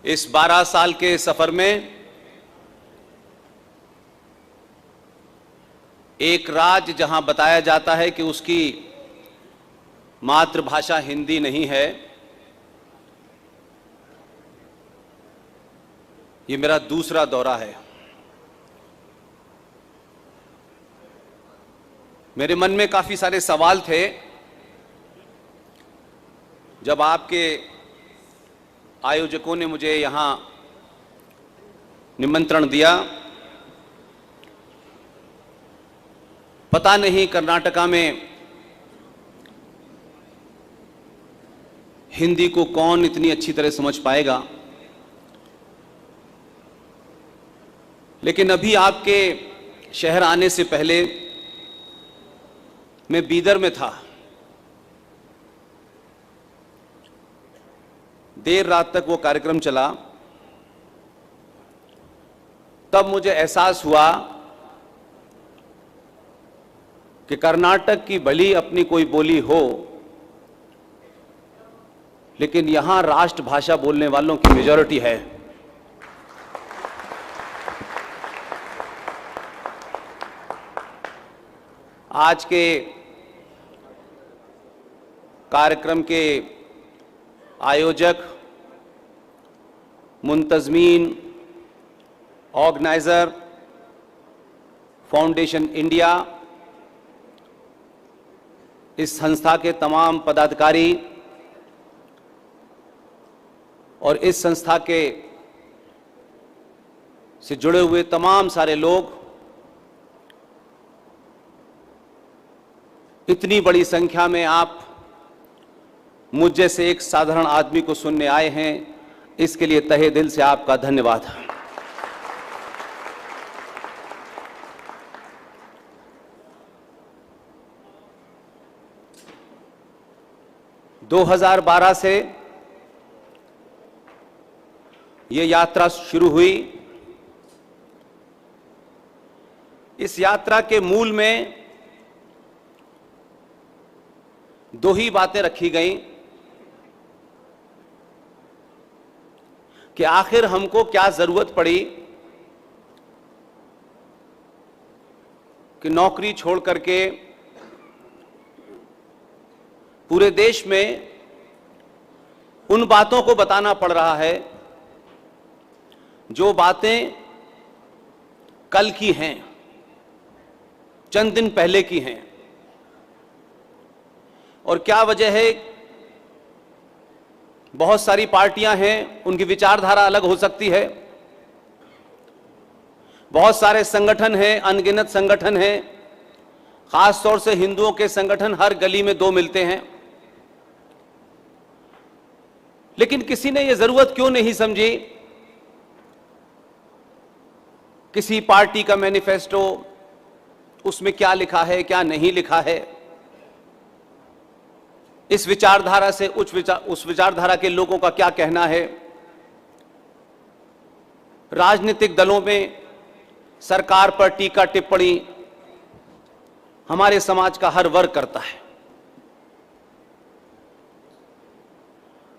इस 12 साल के सफर में एक राज्य जहां बताया जाता है कि उसकी मातृभाषा हिंदी नहीं है, ये मेरा दूसरा दौरा है। मेरे मन में काफी सारे सवाल थे जब आपके आयोजकों ने मुझे यहां निमंत्रण दिया। पता नहीं कर्नाटका में हिंदी को कौन इतनी अच्छी तरह समझ पाएगा, लेकिन अभी आपके शहर आने से पहले मैं बीदर में था। देर रात तक वो कार्यक्रम चला। तब मुझे एहसास हुआ कि कर्नाटक की भली अपनी कोई बोली हो, लेकिन यहां राष्ट्रभाषा बोलने वालों की मेजॉरिटी है। आज के कार्यक्रम के आयोजक, मुंतजमीन, ऑर्गेनाइजर, फाउंडेशन इंडिया, इस संस्था के तमाम पदाधिकारी और इस संस्था के से जुड़े हुए तमाम सारे लोग, इतनी बड़ी संख्या में आप मुझ जैसे एक साधारण आदमी को सुनने आए हैं, इसके लिए तहे दिल से आपका धन्यवाद। ...2012 से ये यात्रा शुरू हुई। इस यात्रा के मूल में दो ही बातें रखी गईं कि आखिर हमको क्या जरूरत पड़ी कि नौकरी छोड़ करके पूरे देश में उन बातों को बताना पड़ रहा है जो बातें कल की हैं, चंद दिन पहले की हैं। और क्या वजह है? बहुत सारी पार्टियां हैं, उनकी विचारधारा अलग हो सकती है। बहुत सारे संगठन हैं, अनगिनत संगठन हैं, खास तौर से हिंदुओं के संगठन हर गली में दो मिलते हैं। लेकिन किसी ने यह जरूरत क्यों नहीं समझी, किसी पार्टी का मैनिफेस्टो, उसमें क्या लिखा है, क्या नहीं लिखा है, इस विचारधारा से उस विचारधारा के लोगों का क्या कहना है। राजनीतिक दलों में सरकार पर टीका टिप्पणी हमारे समाज का हर वर्ग करता है।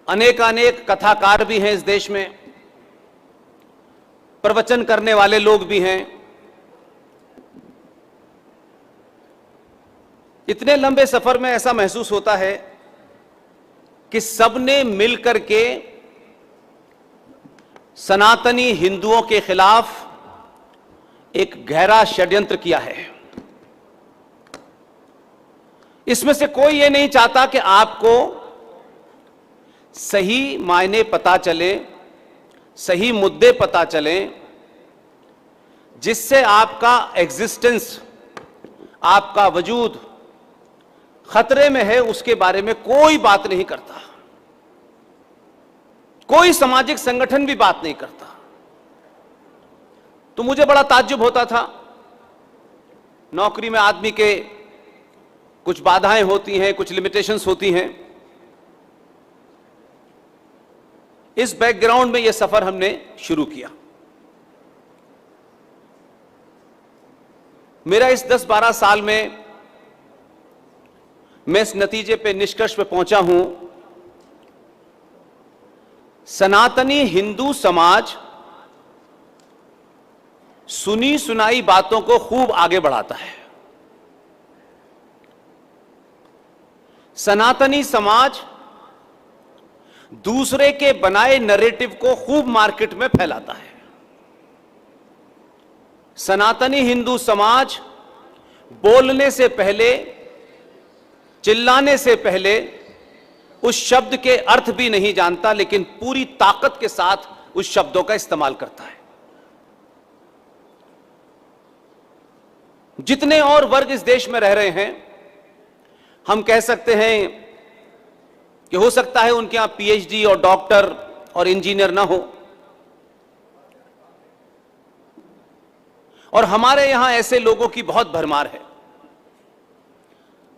अनेक कथाकार भी हैं इस देश में, प्रवचन करने वाले लोग भी हैं। इतने लंबे सफर में ऐसा महसूस होता है कि सबने मिलकर के सनातनी हिंदुओं के खिलाफ एक गहरा षड्यंत्र किया है। इसमें से कोई ये नहीं चाहता कि आपको सही मायने पता चले, सही मुद्दे पता चले, जिससे आपका एग्जिस्टेंस, आपका वजूद खतरे में है, उसके बारे में कोई बात नहीं करता। कोई सामाजिक संगठन भी बात नहीं करता। तो मुझे बड़ा ताज्जुब होता था। नौकरी में आदमी के कुछ बाधाएं होती हैं, कुछ लिमिटेशंस होती हैं। इस बैकग्राउंड में यह सफर हमने शुरू किया। मेरा इस 10-12 साल में मैं इस नतीजे पे, निष्कर्ष पे पहुंचा हूं, सनातनी हिंदू समाज सुनी सुनाई बातों को खूब आगे बढ़ाता है। सनातनी समाज दूसरे के बनाए नैरेटिव को खूब मार्केट में फैलाता है। सनातनी हिंदू समाज बोलने से पहले, चिल्लाने से पहले उस शब्द के अर्थ भी नहीं जानता, लेकिन पूरी ताकत के साथ उस शब्दों का इस्तेमाल करता है। जितने और वर्ग इस देश में रह रहे हैं, हम कह सकते हैं कि हो सकता है उनके यहां पीएचडी और डॉक्टर और इंजीनियर ना हो, और हमारे यहां ऐसे लोगों की बहुत भरमार है।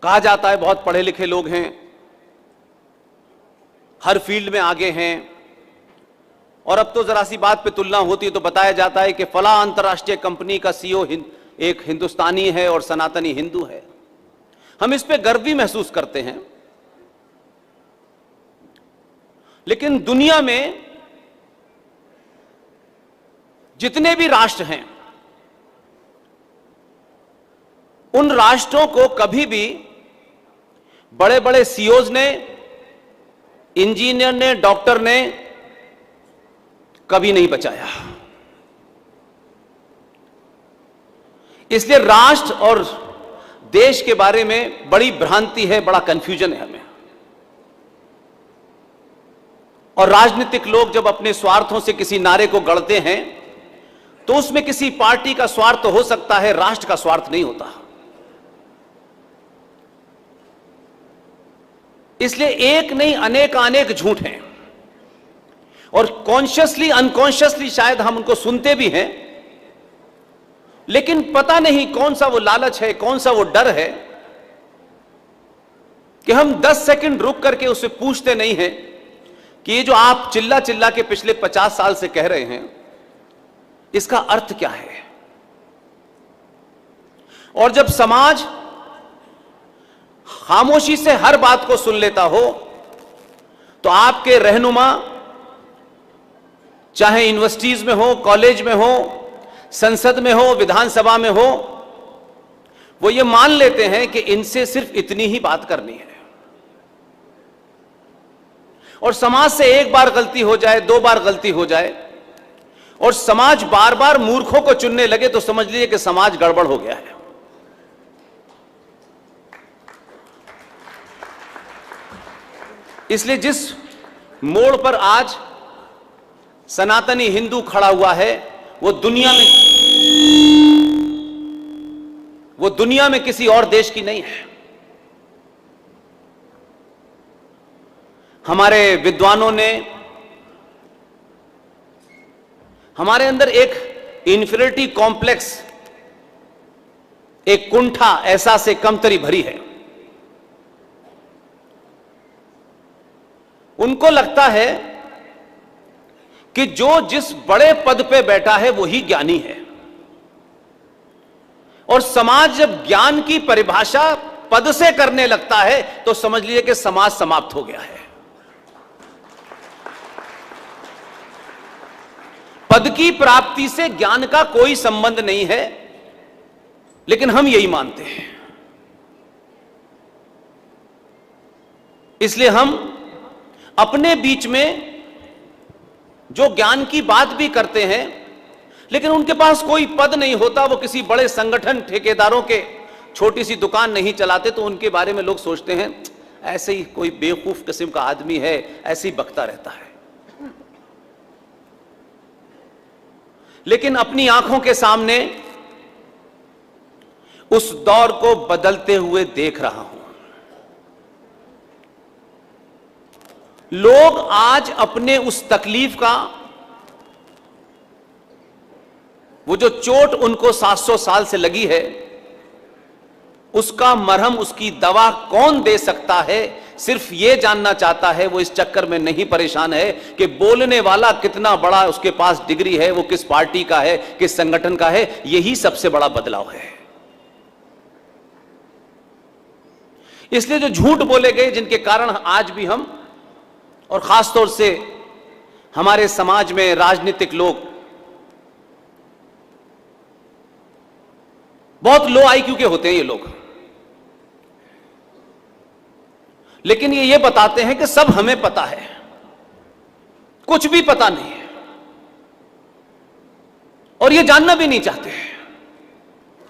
कहा जाता है बहुत पढ़े लिखे लोग हैं, हर फील्ड में आगे हैं, और अब तो जरा सी बात पे तुलना होती है तो बताया जाता है कि फला अंतर्राष्ट्रीय कंपनी का सीईओ एक हिंदुस्तानी है और सनातनी हिंदू है। हम इस पे गर्व भी महसूस करते हैं। लेकिन दुनिया में जितने भी राष्ट्र हैं, उन राष्ट्रों को कभी भी बड़े बड़े सीईओज ने, इंजीनियर ने, डॉक्टर ने कभी नहीं बचाया। इसलिए राष्ट्र और देश के बारे में बड़ी भ्रांति है, बड़ा कंफ्यूजन है हमें। और राजनीतिक लोग जब अपने स्वार्थों से किसी नारे को गढ़ते हैं तो उसमें किसी पार्टी का स्वार्थ हो सकता है, राष्ट्र का स्वार्थ नहीं होता। इसलिए एक नहीं अनेक झूठ हैं, और कॉन्शियसली अनकॉन्शियसली शायद हम उनको सुनते भी हैं, लेकिन पता नहीं कौन सा वो लालच है, कौन सा वो डर है कि हम 10 सेकंड रुक करके उससे पूछते नहीं हैं कि ये जो आप चिल्ला चिल्ला के पिछले 50 साल से कह रहे हैं, इसका अर्थ क्या है। और जब समाज खामोशी से हर बात को सुन लेता हो तो आपके रहनुमा, चाहे यूनिवर्सिटीज में हो, कॉलेज में हो, संसद में हो, विधानसभा में हो, वो ये मान लेते हैं कि इनसे सिर्फ इतनी ही बात करनी है। और समाज से एक बार गलती हो जाए, 2 बार गलती हो जाए, और समाज बार बार मूर्खों को चुनने लगे तो समझ लीजिए कि समाज गड़बड़ हो गया है। इसलिए जिस मोड़ पर आज सनातनी हिंदू खड़ा हुआ है, वो दुनिया में किसी और देश की नहीं है। हमारे विद्वानों ने हमारे अंदर एक इंफीरियरिटी कॉम्प्लेक्स, एक कुंठा, एहसास से कमतरी भरी है। उनको लगता है कि जो जिस बड़े पद पे बैठा है वही ज्ञानी है, और समाज जब ज्ञान की परिभाषा पद से करने लगता है तो समझ लीजिए कि समाज समाप्त हो गया है। पद की प्राप्ति से ज्ञान का कोई संबंध नहीं है, लेकिन हम यही मानते हैं। इसलिए हम अपने बीच में जो ज्ञान की बात भी करते हैं, लेकिन उनके पास कोई पद नहीं होता, वो किसी बड़े संगठन, ठेकेदारों के छोटी सी दुकान नहीं चलाते, तो उनके बारे में लोग सोचते हैं ऐसे ही कोई बेवकूफ किस्म का आदमी है, ऐसे ही बकता रहता है। लेकिन अपनी आंखों के सामने उस दौर को बदलते हुए देख रहा हूं। लोग आज अपने उस तकलीफ का, वो जो चोट उनको 700 साल से लगी है, उसका मरहम, उसकी दवा कौन दे सकता है, सिर्फ ये जानना चाहता है। वो इस चक्कर में नहीं परेशान है कि बोलने वाला कितना बड़ा, उसके पास डिग्री है, वो किस पार्टी का है, किस संगठन का है। यही सबसे बड़ा बदलाव है। इसलिए जो झूठ बोले गए, जिनके कारण आज भी हम, और खासतौर से हमारे समाज में राजनीतिक लोग बहुत लो आईक्यू के होते हैं ये लोग, लेकिन ये बताते हैं कि सब हमें पता है, कुछ भी पता नहीं है, और ये जानना भी नहीं चाहते।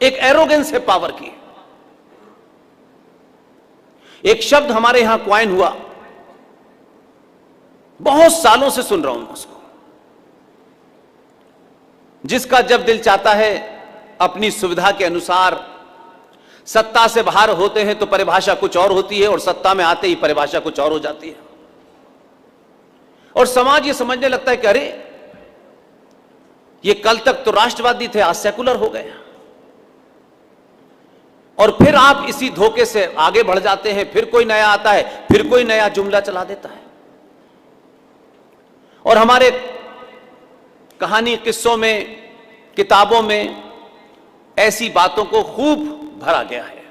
एक एरोगेंस है पावर की। एक शब्द हमारे यहां क्वाइन हुआ, बहुत सालों से सुन रहा हूं उसको, जिसका जब दिल चाहता है अपनी सुविधा के अनुसार सत्ता से बाहर होते हैं तो परिभाषा कुछ और होती है, और सत्ता में आते ही परिभाषा कुछ और हो जाती है, और समाज ये समझने लगता है कि अरे ये कल तक तो राष्ट्रवादी थे, आज सेकुलर हो गए। और फिर आप इसी धोखे से आगे बढ़ जाते हैं, फिर कोई नया आता है, फिर कोई नया जुमला चला देता है, और हमारे कहानी किस्सों में, किताबों में ऐसी बातों को खूब भरा गया है।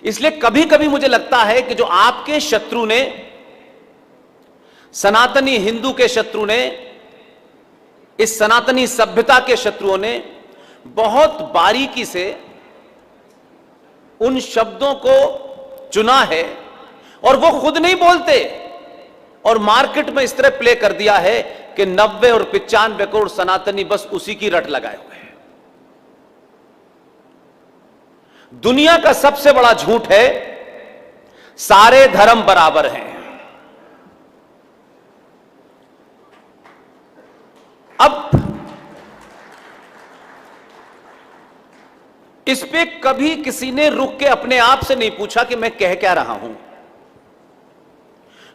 इसलिए कभी कभी मुझे लगता है कि जो आपके शत्रु ने, सनातनी हिंदू के शत्रु ने, इस सनातनी सभ्यता के शत्रुओं ने बहुत बारीकी से उन शब्दों को चुना है, और वो खुद नहीं बोलते, और मार्केट में इस तरह प्ले कर दिया है कि 90 और 95 करोड़ सनातनी बस उसी की रट लगाए हुए हैं। दुनिया का सबसे बड़ा झूठ है सारे धर्म बराबर हैं। अब इस पे कभी किसी ने रुक के अपने आप से नहीं पूछा कि मैं कह क्या रहा हूं।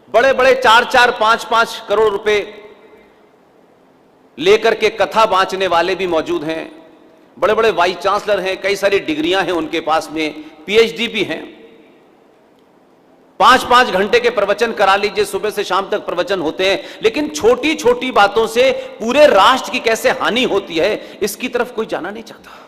बड़े बड़े 4-4, 5-5 करोड़ रुपए लेकर के कथा बांचने वाले भी मौजूद हैं, बड़े बड़े वाइस चांसलर हैं, कई सारी डिग्रियां हैं उनके पास में, पीएचडी भी हैं। 5-5 घंटे के प्रवचन करा लीजिए, सुबह से शाम तक प्रवचन होते हैं, लेकिन छोटी छोटी बातों से पूरे राष्ट्र की कैसे हानि होती है, इसकी तरफ कोई जाना नहीं चाहता।